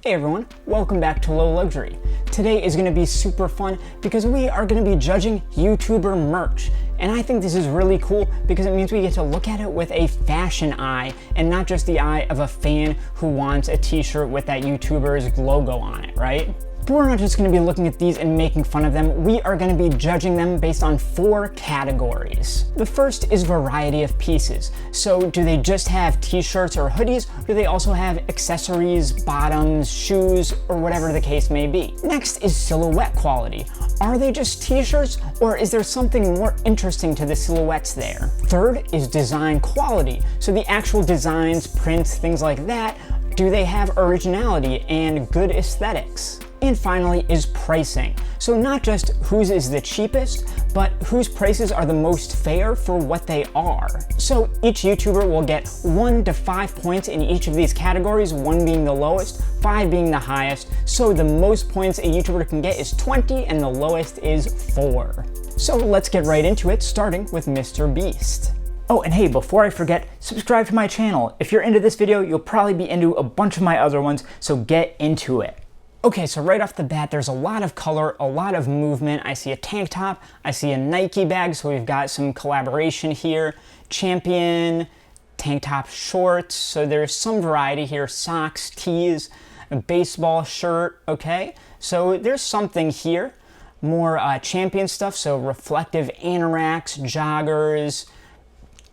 Hey everyone, welcome back to Low Luxury. Today is going to be super fun because we are going to be judging YouTuber merch. And I think this is really cool because it means we get to look at it with a fashion eye and not just the eye of a fan who wants a t-shirt with that YouTuber's logo on it, right? But we're not just going to be looking at these and making fun of them, we are going to be judging them based on 4 categories. The first is variety of pieces. So do they just have t-shirts or hoodies? Or do they also have accessories, bottoms, shoes, or whatever the case may be? Next is silhouette quality. Are they just t-shirts or is there something more interesting to the silhouettes there? Third is design quality. So the actual designs, prints, things like that, do they have originality and good aesthetics? And finally is pricing. So not just whose is the cheapest, but whose prices are the most fair for what they are. So each YouTuber will get 1 to 5 points in each of these categories, 1 being the lowest, 5 being the highest. So the most points a YouTuber can get is 20 and the lowest is 4. So let's get right into it, starting with MrBeast. Oh, and hey, before I forget, subscribe to my channel. If you're into this video, you'll probably be into a bunch of my other ones, so get into it. Okay, so right off the bat, there's a lot of color, a lot of movement. I see a tank top, I see a Nike bag, so we've got some collaboration here. Champion, tank top shorts, so there's some variety here. Socks, tees, a baseball shirt, okay? So there's something here. More Champion stuff, so reflective anoraks, joggers,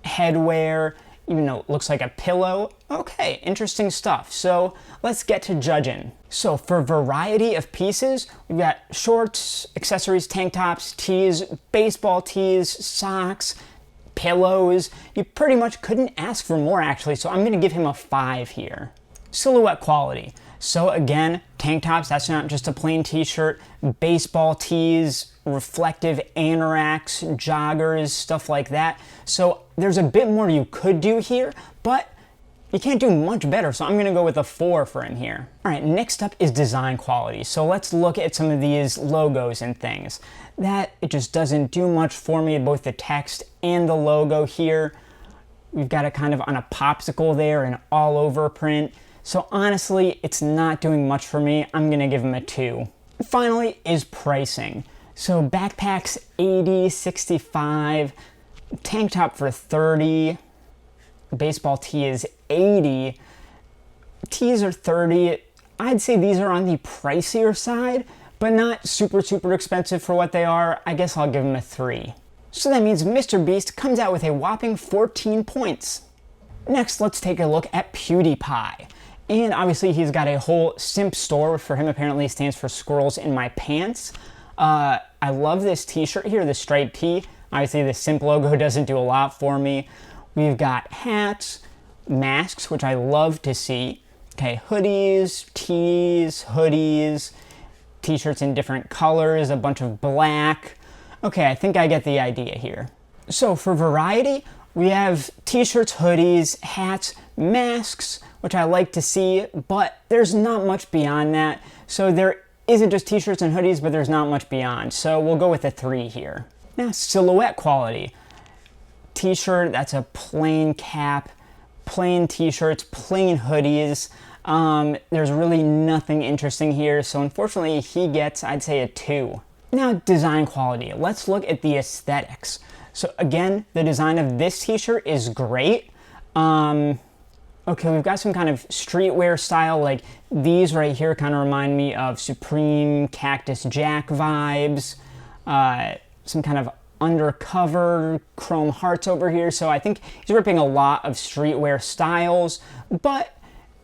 headwear, even though it looks like a pillow. Okay, interesting stuff. So let's get to judging. So for variety of pieces, we've got shorts, accessories, tank tops, tees, baseball tees, socks, pillows. You pretty much couldn't ask for more actually, so I'm gonna give him a 5 here. Silhouette quality. So again, tank tops, that's not just a plain t-shirt, baseball tees, reflective anoraks, joggers, stuff like that. So there's a bit more you could do here, but you can't do much better, so I'm gonna go with a 4 for him here. All right, next up is design quality. So let's look at some of these logos and things. That, it just doesn't do much for me, both the text and the logo here. We've got it kind of on a popsicle there, an all over print. So honestly, it's not doing much for me. I'm gonna give him a 2. Finally is pricing. So backpacks 80, 65, tank top for 30, baseball tee is 80, tees are 30. I'd say these are on the pricier side, but not super expensive for what they are. I guess I'll give them a 3. So that means MrBeast comes out with a whopping 14 points. Next, let's take a look at Pewdiepie. And obviously he's got a whole simp store. For him, apparently stands for squirrels in my pants. I love this t-shirt here, the striped tee. Obviously the simp logo doesn't do a lot for me. We've got hats, masks, which I love to see. Okay, hoodies, tees, hoodies, t-shirts in different colors, a bunch of black. Okay, I think I get the idea here. So for variety, we have t-shirts, hoodies, hats, masks, which I like to see, but there's not much beyond that. So there isn't just t-shirts and hoodies, but there's not much beyond. So we'll go with a 3 here. Now, silhouette quality. T-shirt, that's a plain cap, plain t-shirts, plain hoodies. There's really nothing interesting here, so unfortunately he gets, I'd say, a 2. Now, design quality. Let's look at the aesthetics. So again, the design of this t-shirt is great. Okay, we've got some kind of streetwear style, like these right here kind of remind me of Supreme, Cactus Jack vibes. Some kind of undercover chrome hearts over here, so I think he's ripping a lot of streetwear styles, but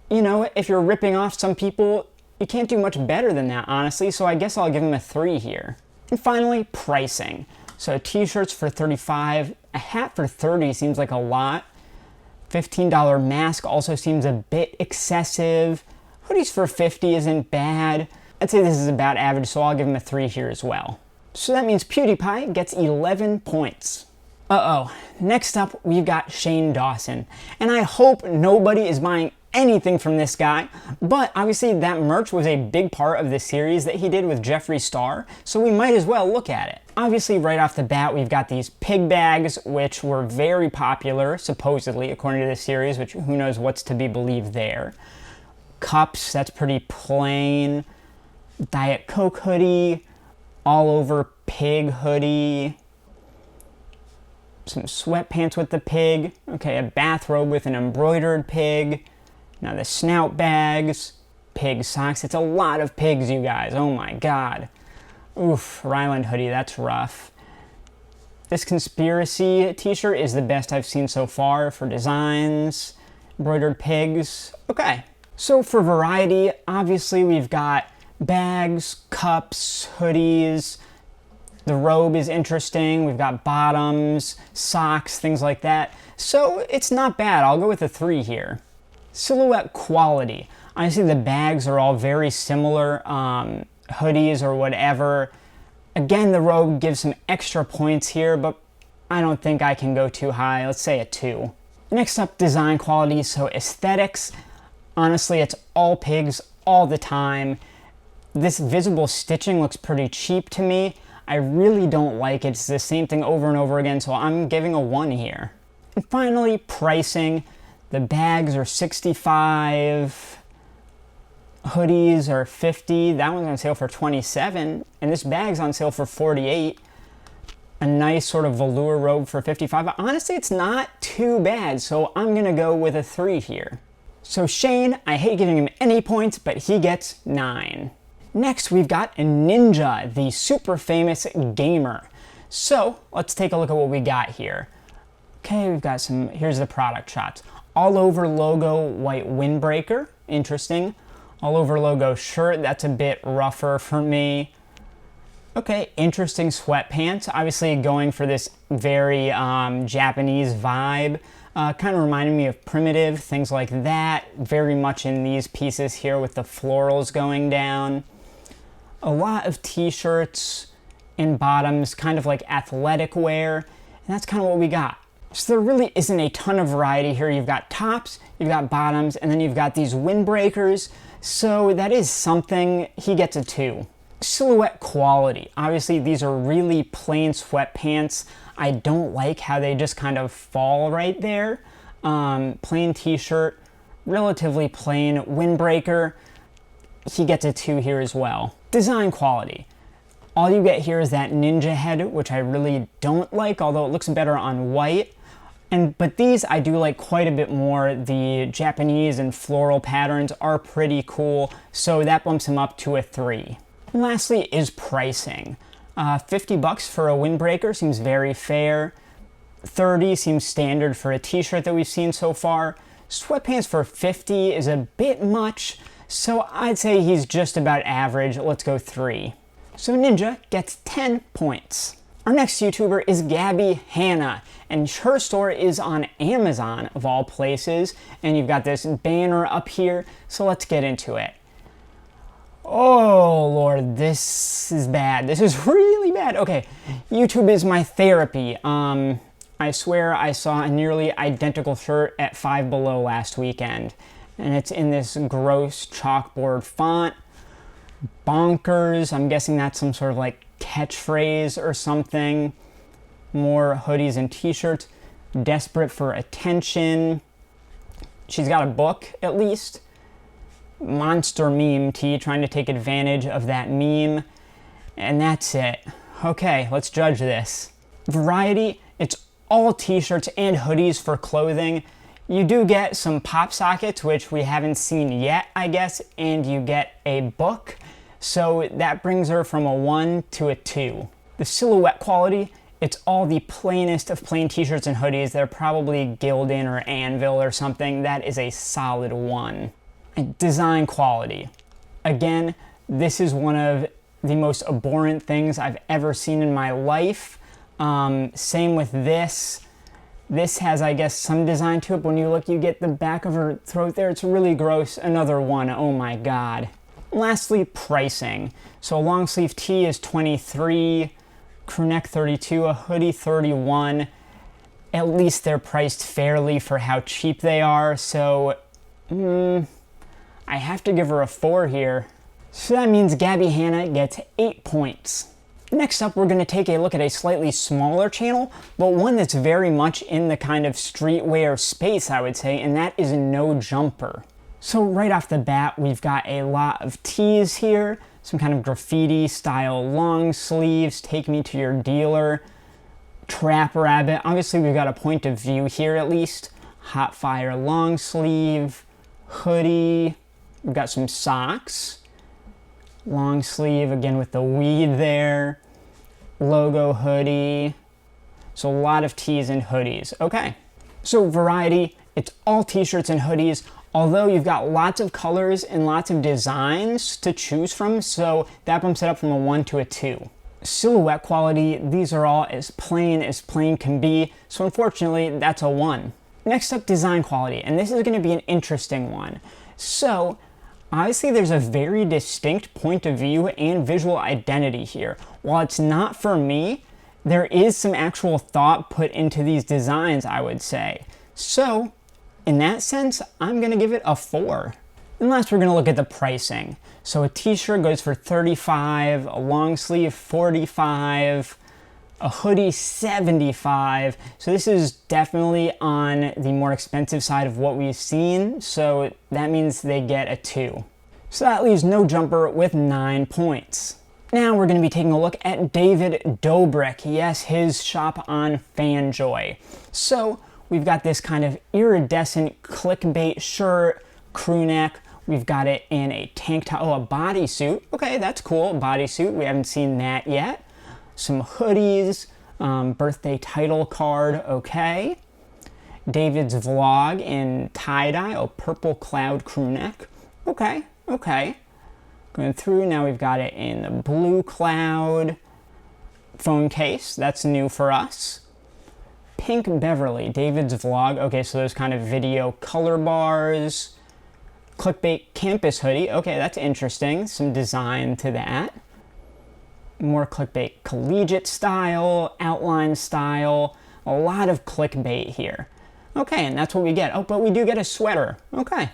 you know, if you're ripping off some people, you can't do much better than that, honestly, so I guess I'll give him a 3 here. And finally, pricing. So t-shirts for 35, a hat for 30 seems like a lot. $15 mask also seems a bit excessive. Hoodies for 50 isn't bad. I'd say this is about average, so I'll give him a 3 here as well. So that means Pewdiepie gets 11 points. Next up, we've got Shane Dawson. And I hope nobody is buying anything from this guy, but obviously that merch was a big part of the series that he did with Jeffree Star, so we might as well look at it. Obviously, right off the bat, we've got these pig bags, which were very popular, supposedly, according to this series, which who knows what's to be believed there. Cups, that's pretty plain. Diet Coke hoodie. All over pig hoodie. Some sweatpants with the pig. Okay, a bathrobe with an embroidered pig. Now the snout bags. Pig socks. It's a lot of pigs, you guys. Oh my god. Oof, Ryland hoodie, that's rough. This conspiracy t-shirt is the best I've seen so far for designs. Embroidered pigs. Okay. So for variety, obviously we've got bags, cups, hoodies. The robe is interesting. We've got bottoms, socks, things like that. So it's not bad. I'll go with a 3 here. Silhouette quality. Honestly, the bags are all very similar. Hoodies or whatever. Again, the robe gives some extra points here, but I don't think I can go too high. Let's say a 2. Next up, design quality. So aesthetics. Honestly, it's all pigs all the time. This visible stitching looks pretty cheap to me. I really don't like it. It's the same thing over and over again, so I'm giving a 1 here. And finally, pricing. The bags are $65. Hoodies are $50. That one's on sale for $27. And this bag's on sale for $48. A nice sort of velour robe for $55. But honestly, it's not too bad, so I'm going to go with a 3 here. So Shane, I hate giving him any points, but he gets 9. Next, we've got Ninja, the super famous gamer. So let's take a look at what we got here. Okay, we've got some, here's the product shots. All over logo white windbreaker, interesting. All over logo shirt, that's a bit rougher for me. Okay, interesting sweatpants. Obviously going for this very Japanese vibe. Kind of reminding me of Primitive, things like that. Very much in these pieces here with the florals going down. A lot of t-shirts and bottoms, kind of like athletic wear. And that's kind of what we got. So there really isn't a ton of variety here. You've got tops, you've got bottoms, and then you've got these windbreakers. So that is something. He gets a 2. Silhouette quality. Obviously, these are really plain sweatpants. I don't like how they just kind of fall right there. Plain t-shirt, relatively plain windbreaker. He gets a 2 here as well. Design quality. All you get here is that ninja head, which I really don't like, although it looks better on white. But these I do like quite a bit more. The Japanese and floral patterns are pretty cool, so that bumps him up to a 3. And lastly is pricing. $50 for a windbreaker seems very fair. $30 seems standard for a t-shirt that we've seen so far. Sweatpants for $50 is a bit much, so I'd say he's just about average. Let's go 3. So Ninja gets 10 points. Our next YouTuber is Gabby Hanna, and her store is on Amazon, of all places, and you've got this banner up here, so let's get into it. Oh Lord, this is bad. This is really bad. Okay, YouTube is my therapy. I swear I saw a nearly identical shirt at Five Below last weekend, and it's in this gross chalkboard font. Bonkers. I'm guessing that's some sort of like catchphrase or something. More hoodies and t-shirts. Desperate for attention. She's got a book, at least. Monster meme tee, trying to take advantage of that meme. And that's it. Okay, let's judge this. Variety, it's all t-shirts and hoodies for clothing. You do get some pop sockets, which we haven't seen yet, I guess, and you get a book. So that brings her from a 1 to a 2. The silhouette quality, it's all the plainest of plain t-shirts and hoodies. They're probably Gildan or Anvil or something. That is a solid 1. And design quality. Again, this is one of the most abhorrent things I've ever seen in my life. Same with this. This has, I guess, some design to it, but when you look, you get the back of her throat there. It's really gross. Another 1. Oh my god. Lastly, pricing. So a long sleeve tee is $23, crew neck $32, a hoodie $31. At least they're priced fairly for how cheap they are, so I have to give her a 4 here. So that means Gabby Hanna gets 8 points. Next up, we're going to take a look at a slightly smaller channel, but one that's very much in the kind of streetwear space, I would say, and that is No Jumper. So right off the bat, we've got a lot of tees here, some kind of graffiti style long sleeves, take me to your dealer, trap rabbit. Obviously we've got a point of view here at least. Hot fire long sleeve, hoodie, we've got some socks, long sleeve again with the weed there, logo hoodie. So a lot of tees and hoodies. Okay, so variety, it's all t-shirts and hoodies, although you've got lots of colors and lots of designs to choose from, so that bumps it up from a 1 to a 2. Silhouette quality, these are all as plain can be, so unfortunately that's a 1. Next up, design quality, and this is going to be an interesting one. So obviously there's a very distinct point of view and visual identity here. While it's not for me, there is some actual thought put into these designs, I would say. So in that sense, I'm going to give it a 4. And last, we're going to look at the pricing. So a t-shirt goes for $35, a long sleeve $45, a hoodie $75. So this is definitely on the more expensive side of what we've seen. So that means they get a 2. So that leaves No Jumper with 9 points. Now we're going to be taking a look at David Dobrik. Yes, his shop on Fanjoy. So we've got this kind of iridescent clickbait shirt, crew neck. We've got it in a tank top, a bodysuit. Okay, that's cool, bodysuit. We haven't seen that yet. Some hoodies, birthday title card, okay. David's vlog in tie-dye, a purple cloud crew neck. Okay. Going through, now we've got it in the blue cloud phone case. That's new for us. Pink Beverly, David's vlog. Okay, so those kind of video color bars. Clickbait campus hoodie. Okay, that's interesting. Some design to that. More clickbait collegiate style, outline style. A lot of clickbait here. Okay, and that's what we get. Oh, but we do get a sweater. Okay.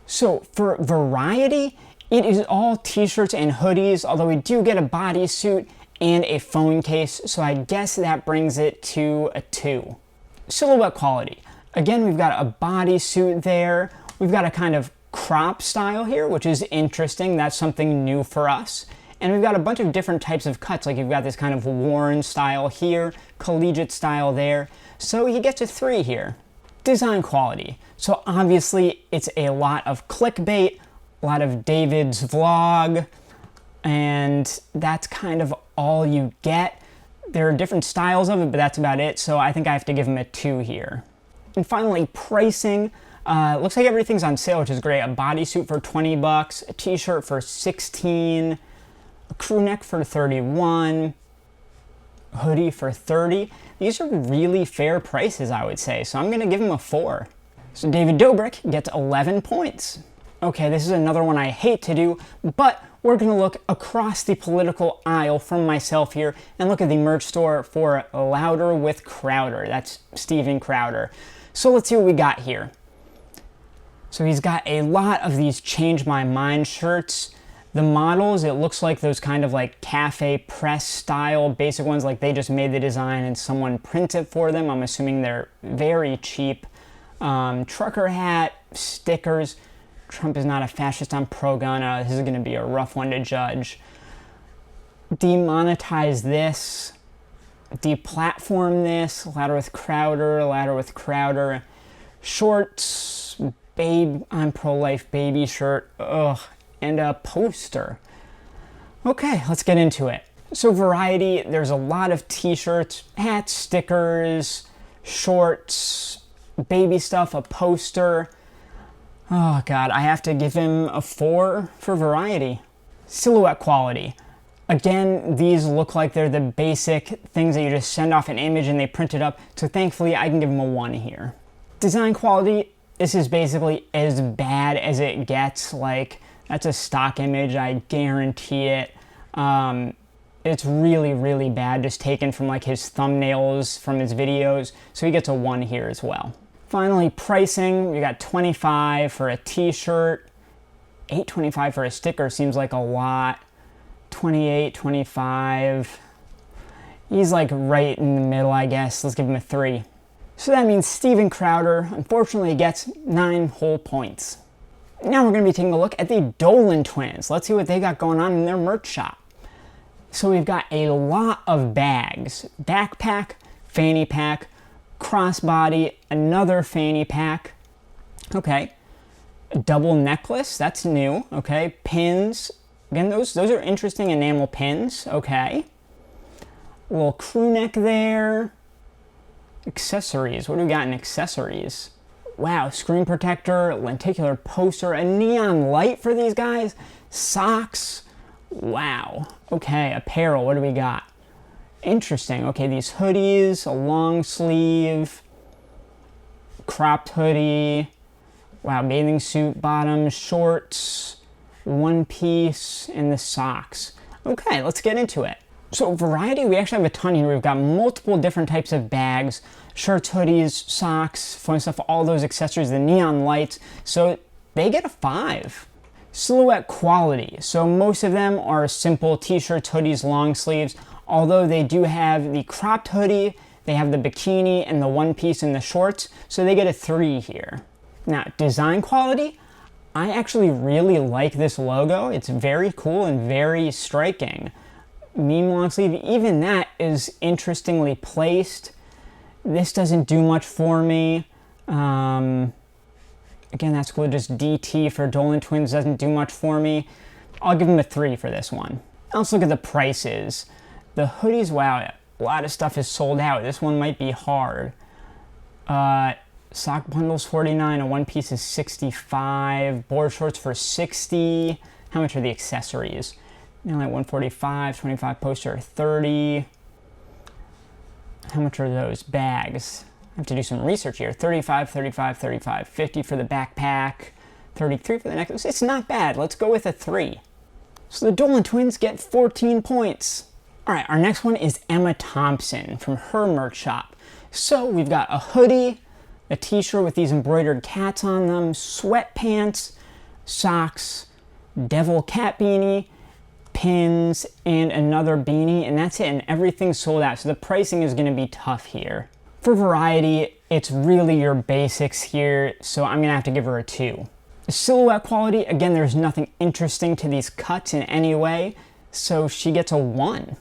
So for variety, it is all t-shirts and hoodies, although we do get a bodysuit and a phone case, so I guess that brings it to a 2. Silhouette quality. Again, we've got a bodysuit there. We've got a kind of crop style here, which is interesting. That's something new for us. And we've got a bunch of different types of cuts, like you've got this kind of worn style here, collegiate style there. So he gets a 3 here. Design quality. So obviously it's a lot of clickbait, a lot of David's vlog, and that's kind of all you get. There are different styles of it, but that's about it, so I think I have to give him a 2 here. And finally, pricing. Looks like everything's on sale, which is great. A bodysuit for $20, a t-shirt for $16, a crew neck for $31, a hoodie for $30. These are really fair prices, I would say, so I'm going to give him a 4. So David Dobrik gets 11 points. Okay, this is another one I hate to do, but we're going to look across the political aisle from myself here and look at the merch store for Louder with Crowder. That's Steven Crowder. So let's see what we got here. So he's got a lot of these Change My Mind shirts. The models, it looks like those kind of like cafe press style basic ones, like they just made the design and someone printed for them. I'm assuming they're very cheap. Trucker hat, stickers. Trump is not a fascist, I'm pro-gun. This is going to be a rough one to judge. Demonetize this. Deplatform this. Louder with Crowder, Louder with Crowder. Shorts, babe, I'm pro-life baby shirt. Ugh. And a poster. Okay, let's get into it. So variety, there's a lot of t-shirts, hats, stickers, shorts, baby stuff, a poster. Oh God, I have to give him a 4 for variety. Silhouette quality. Again, these look like they're the basic things that you just send off an image and they print it up, so thankfully I can give him a 1 here. Design quality, this is basically as bad as it gets. Like, that's a stock image, I guarantee it. It's really, really bad, just taken from like his thumbnails from his videos, so he gets a 1 here as well. Finally, pricing, we got $25 for a t-shirt, $8.25 for a sticker seems like a lot, $28, $25. He's like right in the middle, I guess. Let's give him a 3. So that means Steven Crowder, unfortunately, gets 9 whole points. Now we're going to be taking a look at the Dillon Twins. Let's see what they got going on in their merch shop. So we've got a lot of bags. Backpack, fanny pack, crossbody, another fanny pack. Okay. A double necklace, that's new. Okay. Pins. Again, those are interesting enamel pins. Okay. A little crew neck there. Accessories. What do we got in accessories? Wow, screen protector, lenticular poster, a neon light for these guys, socks. Wow. Okay, apparel, what do we got? Interesting. Okay, these hoodies, a long sleeve, cropped hoodie. Wow, bathing suit, bottoms, shorts, one piece, and the socks. Okay, let's get into it. So variety, we actually have a ton here. We've got multiple different types of bags, shirts, hoodies, socks, fun stuff, all those accessories, the neon lights. So they get a 5. Silhouette quality. So most of them are simple t-shirts, hoodies, long sleeves, although they do have the cropped hoodie, they have the bikini and the one piece and the shorts, so they get a 3 here. Now, design quality, I actually really like this logo. It's very cool and very striking. Meme long sleeve, even that is interestingly placed. This doesn't do much for me. Again, that's cool. Just DT for Dillon Twins doesn't do much for me. I'll give them a 3 for this one. Let's look at the prices. The hoodies, wow, a lot of stuff is sold out. This one might be hard. Sock bundles 49, a one piece is 65, board shorts for 60. How much are the accessories? You know, like 145, 25 poster, 30. How much are those bags? I have to do some research here. 35, 35, 35, 50 for the backpack, 33 for the necklace. It's not bad. Let's go with a 3. So the Dillon Twins get 14 points. All right, our next one is Emma Thompson from her merch shop. So we've got a hoodie, a t-shirt with these embroidered cats on them, sweatpants, socks, devil cat beanie, pins, and another beanie, and that's it, and everything's sold out, so the pricing is going to be tough here. For variety, it's really your basics here, so I'm going to have to give her a 2. Silhouette quality, again, there's nothing interesting to these cuts in any way, so she gets a 1.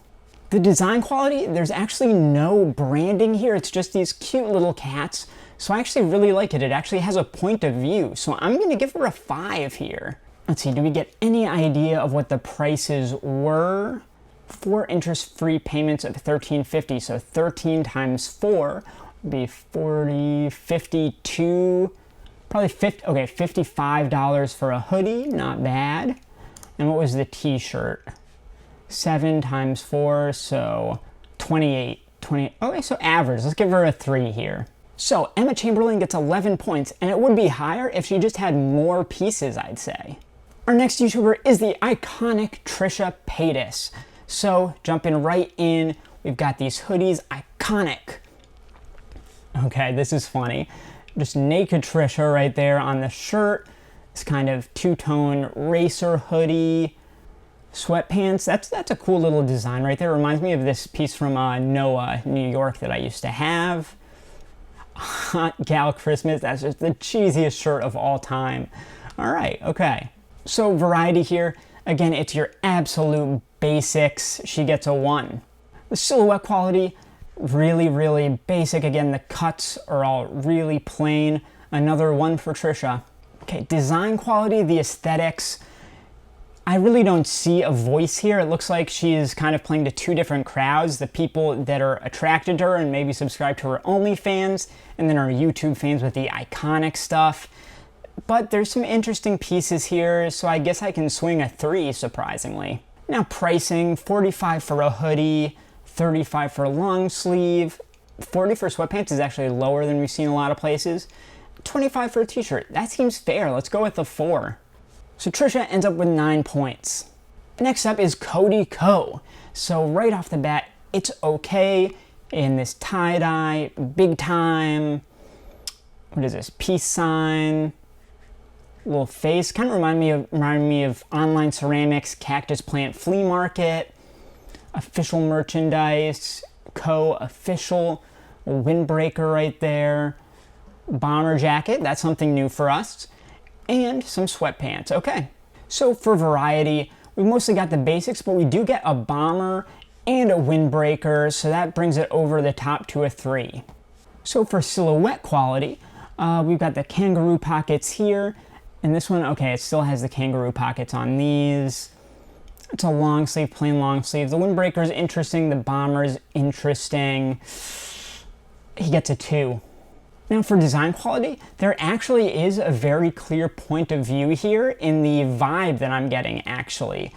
The design quality, there's actually no branding here, it's just these cute little cats, so I actually really like it. It actually has a point of view, so I'm going to give her a 5 here. Let's see, do we get any idea of what the prices were? 4 interest-free payments of $13.50, so 13 times 4 would be 40, 52, probably 50, okay, $55 for a hoodie, not bad. And what was the t-shirt? 7 times 4, so 28, okay, so average. Let's give her a 3 here. So Emma Chamberlain gets 11 points, and it would be higher if she just had more pieces, I'd say. Our next YouTuber is the iconic Trisha Paytas. So, jumping right in, we've got these hoodies, iconic. Okay, this is funny. Just naked Trisha right there on the shirt. This kind of two-tone racer hoodie, sweatpants. That's a cool little design right there. Reminds me of this piece from Noah, New York that I used to have. Hot Gal Christmas, that's just the cheesiest shirt of all time. All right, okay. So variety here, again, it's your absolute basics. She gets a 1. The silhouette quality, really, really basic. Again, the cuts are all really plain. Another 1 for Trisha. Okay, design quality, the aesthetics. I really don't see a voice here. It looks like she's kind of playing to 2 different crowds. The people that are attracted to her and maybe subscribe to her OnlyFans, and then our YouTube fans with the iconic stuff. But there's some interesting pieces here, so I guess I can swing a 3, surprisingly. Now pricing, 45 for a hoodie, 35 for a long sleeve, 40 for sweatpants is actually lower than we've seen a lot of places, 25 for a t-shirt. That seems fair. Let's go with the 4. So Trisha ends up with 9 points. Next up is Cody Co. So right off the bat, it's okay in this tie-dye, big time, what is this, peace sign, little face, kind of remind me of online ceramics, cactus plant flea market, official merchandise, co-official, windbreaker right there, bomber jacket, that's something new for us. and some sweatpants. Okay, so for variety, we mostly got the basics, but we do get a bomber and a windbreaker, so that brings it over the top to a 3. So for silhouette quality, we've got the kangaroo pockets here, and this one, okay, it still has the kangaroo pockets on these. It's a long sleeve, plain long sleeve. The windbreaker is interesting, the bomber is interesting. He gets a 2. Now for design quality, there actually is a very clear point of view here in the vibe that I'm getting, actually.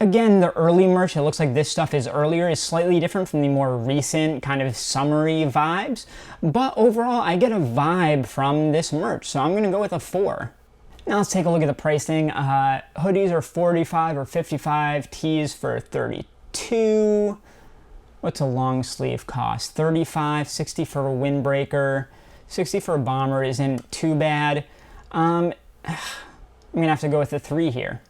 Again, the early merch, it looks like this stuff is earlier, is slightly different from the more recent kind of summery vibes. But overall, I get a vibe from this merch, so I'm going to go with a 4. Now let's take a look at the pricing. Hoodies are $45 or $55, tees for $32. What's a long sleeve cost? $35, $60 for a windbreaker, $60 for a bomber isn't too bad. I'm gonna have to go with a 3 here.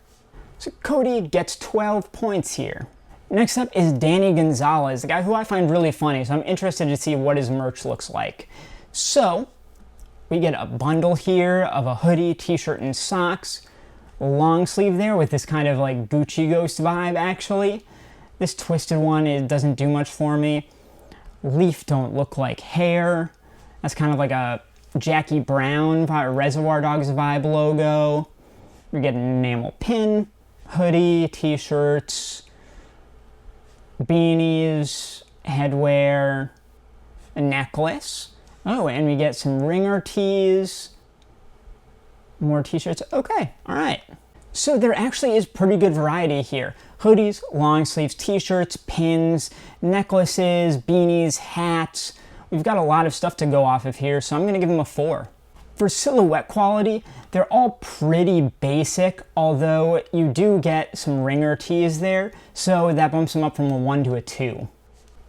So Cody gets 12 points here. Next up is Danny Gonzalez, the guy who I find really funny, so I'm interested to see what his merch looks like. So we get a bundle here of a hoodie, t-shirt, and socks. Long sleeve there with this kind of like Gucci Ghost vibe, actually. This twisted one, it doesn't do much for me. Leaf don't look like hair. That's kind of like a Jackie Brown Reservoir Dogs vibe logo. We get an enamel pin, hoodie, t-shirts, beanies, headwear, a necklace. Oh, and we get some ringer tees, more t-shirts. Okay, all right. So there actually is pretty good variety here. Hoodies, long sleeves, t-shirts, pins, necklaces, beanies, hats. We've got a lot of stuff to go off of here, so I'm gonna give them a 4. For silhouette quality, they're all pretty basic, although you do get some ringer tees there, so that bumps them up from a 1 to a 2.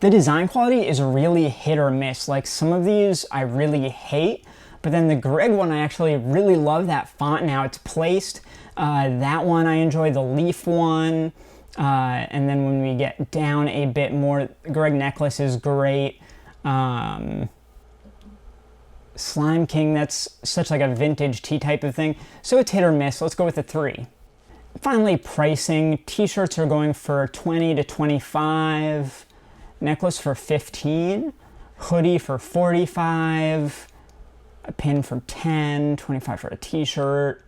The design quality is really hit or miss. Like some of these I really hate, but then the Greg one I actually really love that font and how it's placed. That one I enjoy, the Leaf one. And then when we get down a bit more, Greg necklace is great. Slime King, that's such like a vintage tea type of thing. So it's hit or miss. Let's go with a 3. Finally, pricing. T-shirts are going for $20 to $25. Necklace for $15. Hoodie for $45. A pin for $10. $25 for a t-shirt.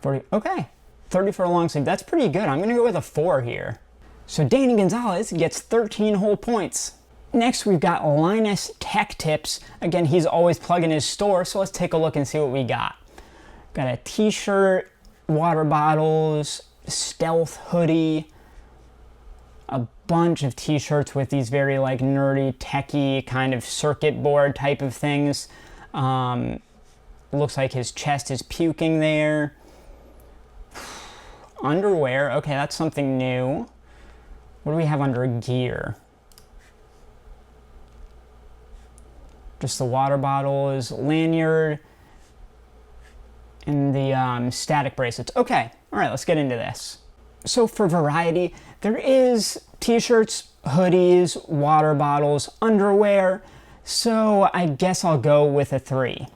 40. Okay. $30 for a long sleeve. That's pretty good. I'm going to go with a 4 here. So Danny Gonzalez gets 13 whole points. Next, we've got Linus Tech Tips. Again, he's always plugging his store, so let's take a look and see what we got. Got a t-shirt, water bottles, stealth hoodie, a bunch of t-shirts with these very like nerdy, techie kind of circuit board type of things. Looks like his chest is puking there. Underwear, okay, that's something new. What do we have under gear? Just the water bottles, lanyard, and the static bracelets. Okay, all right, let's get into this. So for variety, there is t-shirts, hoodies, water bottles, underwear, so I guess I'll go with a 3.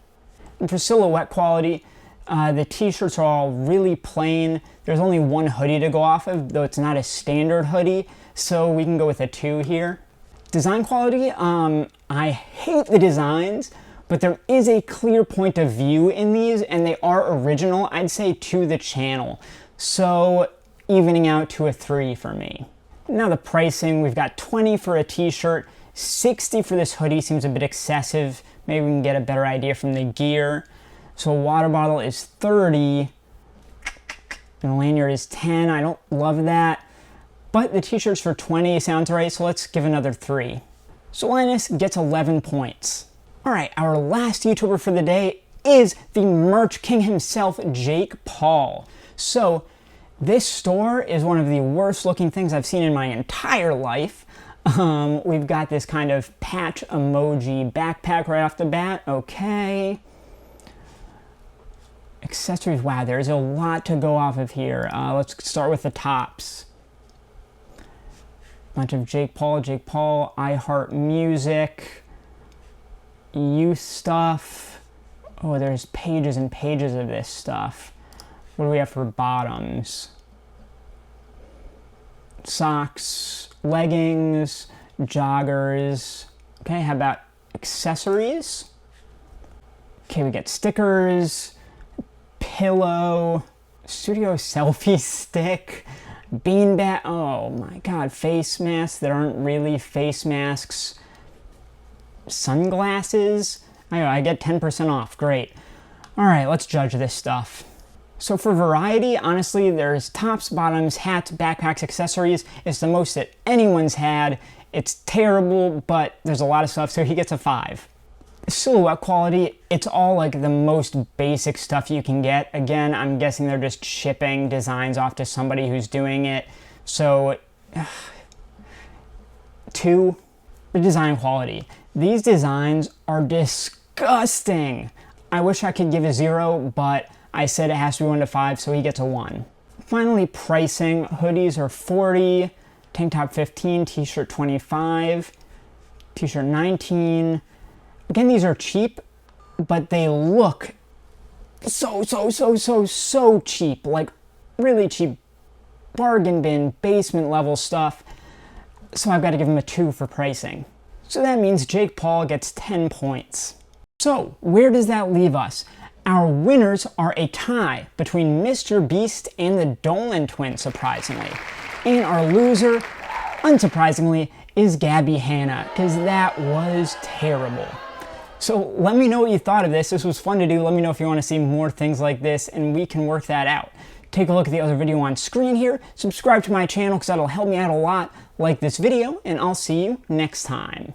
And for silhouette quality, the t-shirts are all really plain. There's only one hoodie to go off of, though it's not a standard hoodie, so we can go with a 2 here. Design quality, I hate the designs, but there is a clear point of view in these, and they are original, I'd say, to the channel. So evening out to a 3 for me. Now the pricing, we've got 20 for a t-shirt, 60 for this hoodie, seems a bit excessive. Maybe we can get a better idea from the gear. So a water bottle is 30, and the lanyard is 10. I don't love that, but the t-shirts for 20 sounds right, so let's give another 3. So Linus gets 11 points. All right, our last YouTuber for the day is the merch king himself, Jake Paul. So this store is one of the worst looking things I've seen in my entire life. We've got this kind of patch emoji backpack right off the bat. Okay. Accessories, wow, there's a lot to go off of here. Let's start with the tops. Bunch of Jake Paul, I Heart Music, youth stuff, Oh, there's pages and pages of this stuff. What do we have for bottoms? Socks, leggings, joggers. Okay, how about accessories? Okay, we get stickers, pillow, studio selfie stick, beanbag. Oh my god, face masks that aren't really face masks. Sunglasses. I get 10% off. Great. Alright, let's judge this stuff. So for variety, honestly, there's tops, bottoms, hats, backpacks, accessories. It's the most that anyone's had. It's terrible, but there's a lot of stuff, so he gets a 5. Silhouette quality, it's all like the most basic stuff you can get. Again, I'm guessing they're just shipping designs off to somebody who's doing it. So, 2, the design quality. These designs are disgusting. I wish I could give a 0, but I said it has to be 1 to 5, so he gets a 1. Finally, pricing. Hoodies are 40, tank top 15, t-shirt 25, t-shirt 19. Again, these are cheap, but they look so cheap. Like, really cheap. Bargain bin, basement level stuff. So I've got to give him a 2 for pricing. So that means Jake Paul gets 10 points. So, where does that leave us? Our winners are a tie between MrBeast and the Dillon Twins, surprisingly. And our loser, unsurprisingly, is Gabby Hanna, because that was terrible. So let me know what you thought of this. This was fun to do. Let me know if you want to see more things like this, and we can work that out. Take a look at the other video on screen here. Subscribe to my channel, because that'll help me out a lot. Like this video, and I'll see you next time.